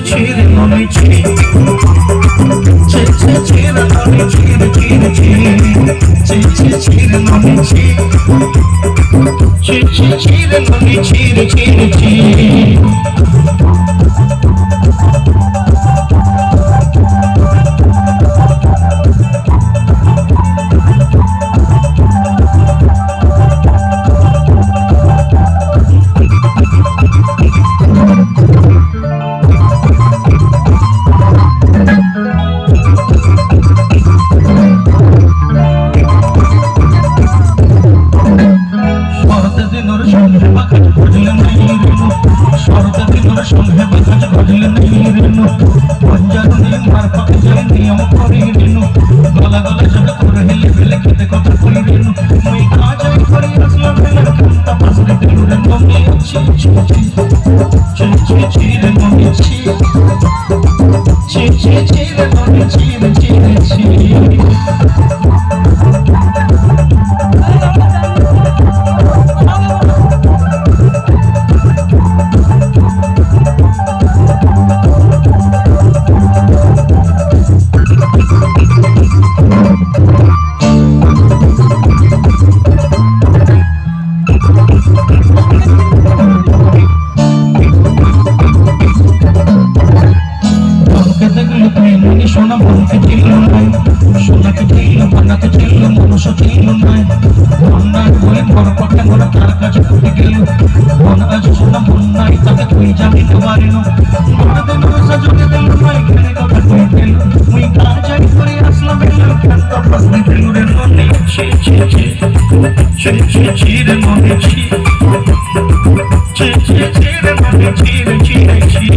ছিড়ে মনে ছি ছি ছি ছিড়ে মনে ছিড়ে ছিড়ে ছি ছি ছি ছিড়ে মনে ছি ছি ছি ছিড়ে মনে ছিড়ে ছিড়ে ছি সঙ্গে বাতাস ঘটলে নেই রেণু পঞ্জার নেই মারফত যাই নিয়ম করি রেণু গলা গলা চলে করে হেলে ফেলে খেতে কথা করি রেণু মুই কাজাই করি আসলাম ফেলে কান্তা পাশে দিলু রে মনে ছি ছি ছি ছি ছি ছি রে মনে ছি ছি ছি ছি রে মনে ছি রে ছি রে ছি সোনা বলতে ছিল নাই সোনাকে ছিল বানাতে ছিল মনুষ্য ছিল নাই বন্যার বই বড় পক্ষে বড় তার কাছে ফুটে গেল মন আজ সোনা মন নাই তাকে তুই জানি তো পারিল মনদিন সাজকে দিল নাই খেলে কথা কই গেল মুই কাজাই করে আসলাম এলো কান্ত প্রশ্নে দিল রে মনে ছি ছি ছি ছি ছি ছি রে মনে ছি ছি ছি ছি রে মনে ছি রে ছি রে ছি